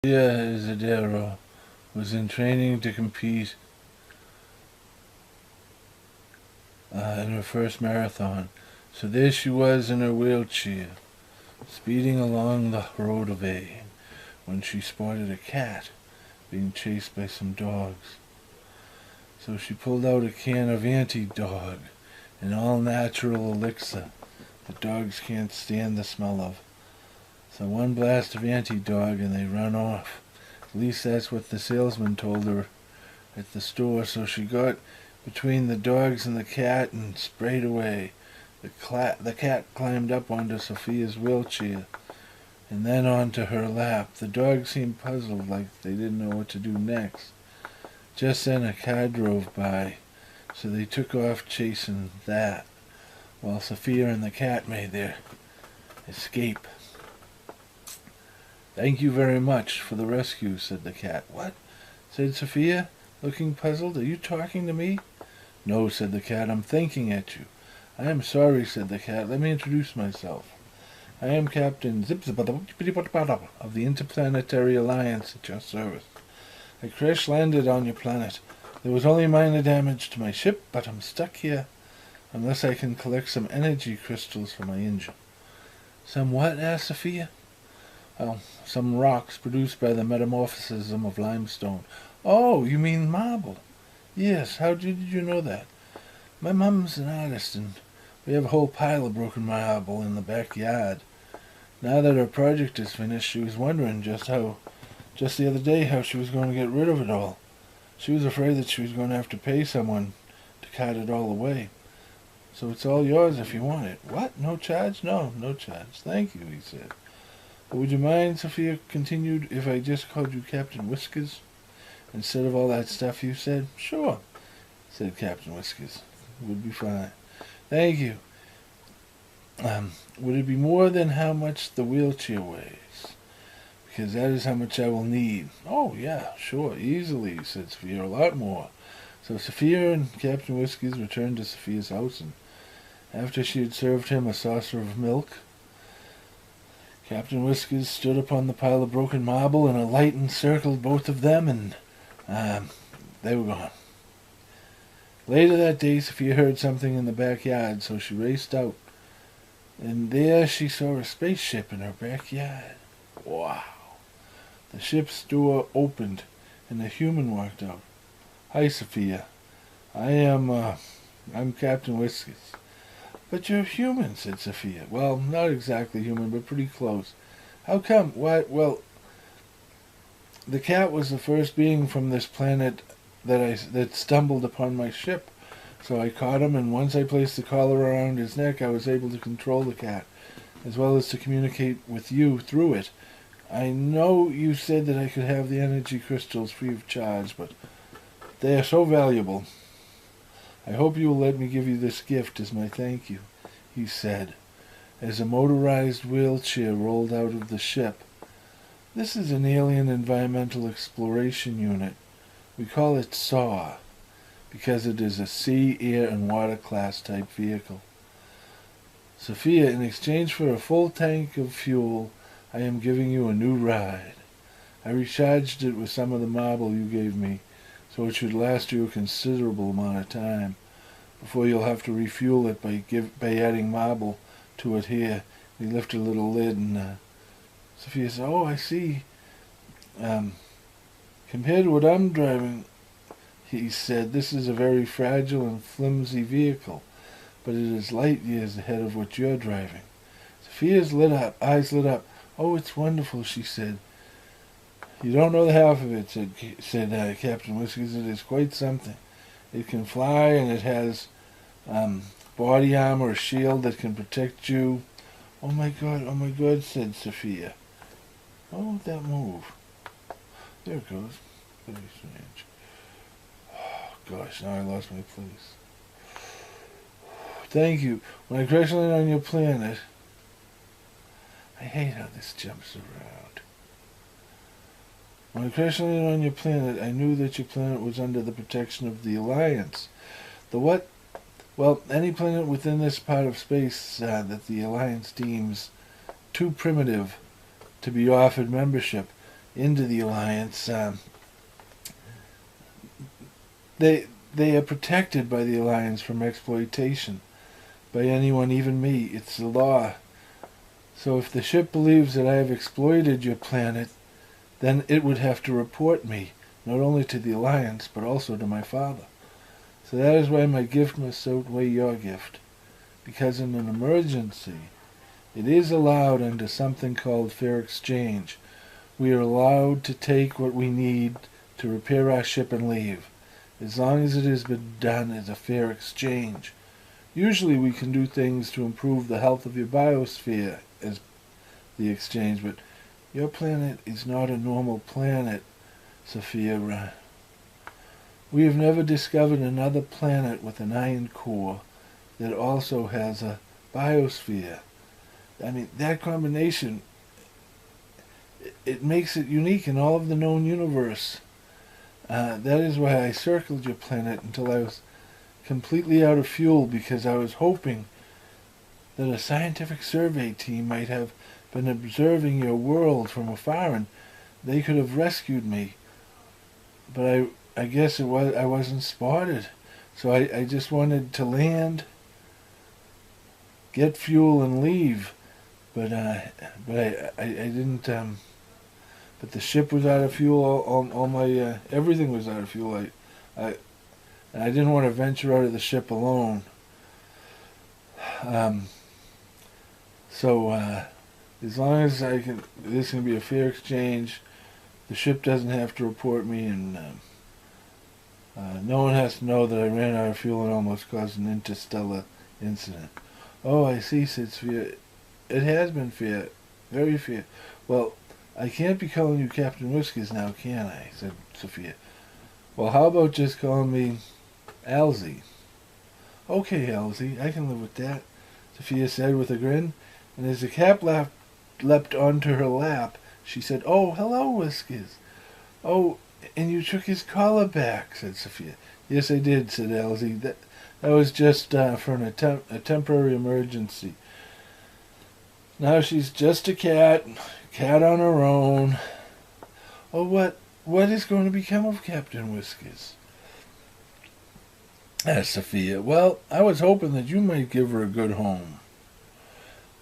Sophia Isidoro was in training to compete in her first marathon. So there she was in her wheelchair, speeding along the road of A, when she spotted a cat being chased by some dogs. So she pulled out a can of anti-dog, an all-natural elixir that dogs can't stand the smell of. So one blast of anti-dog and they run off. At least that's what the salesman told her at the store. So she got between the dogs and the cat and sprayed away. The cat climbed up onto Sophia's wheelchair and then onto her lap. The dogs seemed puzzled, like they didn't know what to do next. Just then a car drove by, so they took off chasing that, while Sophia and the cat made their escape. "Thank you very much for the rescue," said the cat. "What?" said Sophia, looking puzzled. "Are you talking to me?" "No," said the cat, "I'm thinking at you." "I am sorry," said the cat. "Let me introduce myself. I am Captain Zip-Zip-Zip of the Interplanetary Alliance at your service. I crash-landed on your planet. There was only minor damage to my ship, but I'm stuck here unless I can collect some energy crystals for my engine." "Some what?" asked Sophia. "Well, some rocks produced by the metamorphism of limestone." "Oh, you mean marble?" "Yes, how did you know that?" "My mum's an artist, and we have a whole pile of broken marble in the backyard. Now that her project is finished, she was wondering just the other day how she was going to get rid of it all. She was afraid that she was going to have to pay someone to cart it all away. So it's all yours if you want it." "What? No charge?" "No, no charge. Thank you," he said. "But would you mind," Sophia continued, "if I just called you Captain Whiskers instead of all that stuff you said?" "Sure," said Captain Whiskers. "Would be fine. Thank you. Would it be more than how much the wheelchair weighs? Because that is how much I will need." "Oh, yeah, sure, easily," said Sophia, "a lot more." So Sophia and Captain Whiskers returned to Sophia's house, and after she had served him a saucer of milk, Captain Whiskers stood upon the pile of broken marble, and a light encircled both of them, and they were gone. Later that day, Sophia heard something in the backyard, so she raced out, and there she saw a spaceship in her backyard. Wow! The ship's door opened, and a human walked out. "Hi, Sophia. I'm Captain Whiskers." "But you're human," said Sophia. "Well, not exactly human, but pretty close." "How come?" "Why, well, the cat was the first being from this planet that stumbled upon my ship. So I caught him, and once I placed the collar around his neck, I was able to control the cat, as well as to communicate with you through it. I know you said that I could have the energy crystals free of charge, but they are so valuable. I hope you will let me give you this gift as my thank you," he said, as a motorized wheelchair rolled out of the ship. "This is an alien environmental exploration unit. We call it SAW, because it is a sea, air, and water class type vehicle. Sophia, in exchange for a full tank of fuel, I am giving you a new ride. I recharged it with some of the marble you gave me, so it should last you a considerable amount of time before you'll have to refuel it by adding marble to it here." He lifted a little lid, and Sophia said, "Oh, I see. Compared to what I'm driving," he said, "this is a very fragile and flimsy vehicle, but it is light years ahead of what you're driving." Sophia's eyes lit up. "Oh, it's wonderful," she said. "You don't know the half of it," said Captain Whiskers. "It is quite something. It can fly, and it has body armor, a shield that can protect you." Oh my God," said Sophia. "Oh, that move. There it goes. Very strange. Oh, gosh, now I lost my place. Thank you. When I crash land on your planet..." I hate how this jumps around. "When I crash landed on your planet, I knew that your planet was under the protection of the Alliance." "The what?" "Well, any planet within this part of space that the Alliance deems too primitive to be offered membership into the Alliance, they are protected by the Alliance from exploitation by anyone, even me. It's the law. So if the ship believes that I have exploited your planet, then it would have to report me, not only to the Alliance, but also to my father. So that is why my gift must outweigh your gift. Because in an emergency, it is allowed under something called fair exchange. We are allowed to take what we need to repair our ship and leave, as long as it has been done as a fair exchange. Usually we can do things to improve the health of your biosphere as the exchange, but your planet is not a normal planet, Sophia. We have never discovered another planet with an iron core that also has a biosphere. I mean, that combination, it makes it unique in all of the known universe. That is why I circled your planet until I was completely out of fuel, because I was hoping that a scientific survey team might have been observing your world from afar and they could have rescued me. But I guess I wasn't spotted. So I just wanted to land, get fuel and leave. But I didn't, but the ship was out of fuel, all my, everything was out of fuel. I didn't want to venture out of the ship alone. So as long as this can be a fair exchange, the ship doesn't have to report me, and no one has to know that I ran out of fuel and almost caused an interstellar incident. Oh, I see, said Sophia. It has been fair, very fair. Well, I can't be calling you Captain Whiskers now, can I? Said Sophia. Well, how about just calling me Elsie? Okay, Elsie, I can live with that, Sophia said with a grin, and as the cat leapt onto her lap, she said, Oh, hello, Whiskers. Oh, and you took his collar back, said Sophia. Yes, I did, said Elsie. That was just for a temporary emergency. Now she's just a cat on her own. Oh, what is going to become of Captain Whiskers? Asked Sophia. Well, I was hoping that you might give her a good home.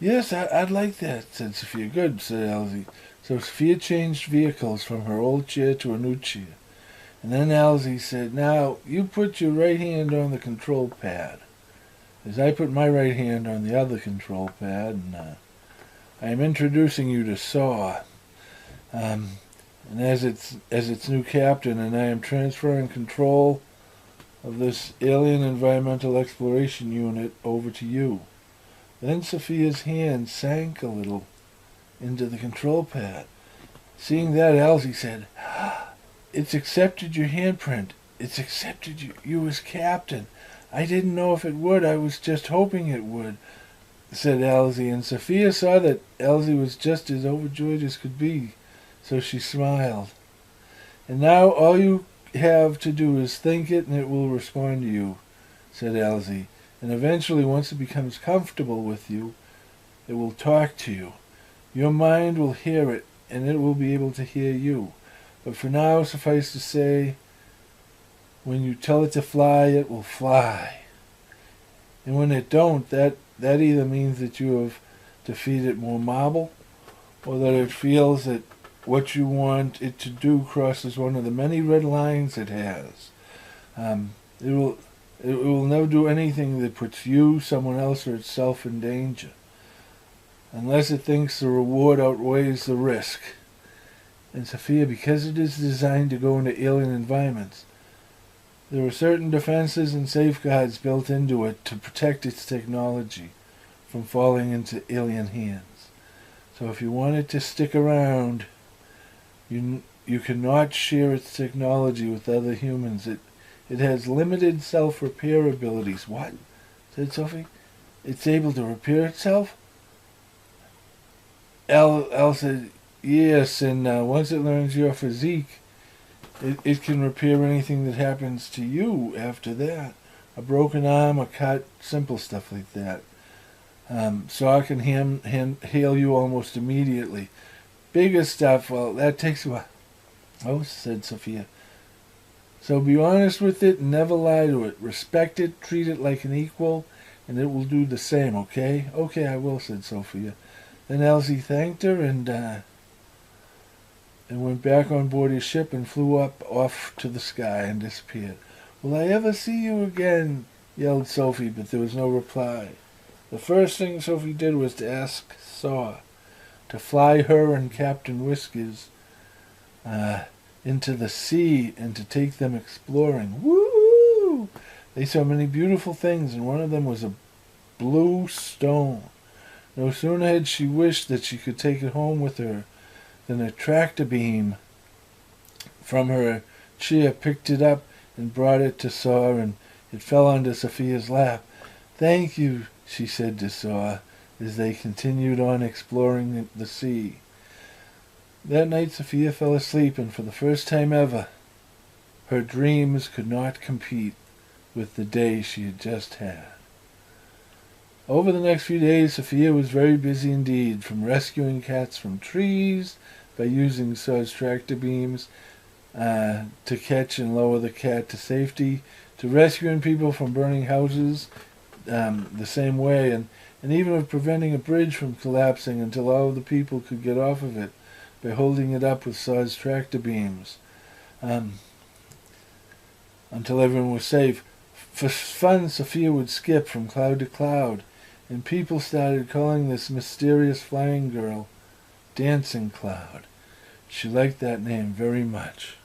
Yes, I'd like that, said Sophia. Good, said Elsie. So Sophia changed vehicles from her old chair to a new chair. And then Elsie said, Now, you put your right hand on the control pad, as I put my right hand on the other control pad, and I am introducing you to Saw. And as its new captain, and I am transferring control of this alien environmental exploration unit over to you. Then Sophia's hand sank a little into the control pad. Seeing that, Elsie said, It's accepted your handprint. It's accepted you as captain. I didn't know if it would. I was just hoping it would, said Elsie, and Sophia saw that Elsie was just as overjoyed as could be, so she smiled. And now all you have to do is think it and it will respond to you, said Elsie. And eventually, once it becomes comfortable with you, it will talk to you. Your mind will hear it, and it will be able to hear you. But for now, suffice to say, when you tell it to fly, it will fly. And when it don't, that either means that you have defeated more marble, or that it feels that what you want it to do crosses one of the many red lines it has. It will never do anything that puts you, someone else, or itself in danger, unless it thinks the reward outweighs the risk. And Sophia, because it is designed to go into alien environments, there are certain defenses and safeguards built into it to protect its technology from falling into alien hands. So if you want it to stick around, you cannot share its technology with other humans. It has limited self-repair abilities. What? Said Sophie. It's able to repair itself? Elle said, yes, and once it learns your physique, it can repair anything that happens to you after that. A broken arm, a cut, simple stuff like that. So I can heal you almost immediately. bigger stuff, well, that takes a while. Oh, said Sophia. So be honest with it and never lie to it. Respect it, treat it like an equal, and it will do the same, okay? Okay, I will, said Sophia. Then Elsie thanked her and went back on board his ship and flew up off to the sky and disappeared. Will I ever see you again? Yelled Sophie, but there was no reply. The first thing Sophie did was to ask Saw to fly her and Captain Whiskers into the sea and to take them exploring. Woo! They saw many beautiful things, and one of them was a blue stone. No sooner had she wished that she could take it home with her than a tractor beam from her chair picked it up and brought it to Saw, and it fell onto Sophia's lap. Thank you, she said to Saw, as they continued on exploring the sea. That night Sophia fell asleep, and for the first time ever, her dreams could not compete with the day she had just had. Over the next few days, Sophia was very busy indeed, from rescuing cats from trees by using Saw's tractor beams to catch and lower the cat to safety, to rescuing people from burning houses the same way, and even of preventing a bridge from collapsing until all of the people could get off of it by holding it up with Saw's tractor beams until everyone was safe. For fun, Sophia would skip from cloud to cloud, and people started calling this mysterious flying girl Dancing Cloud. She liked that name very much.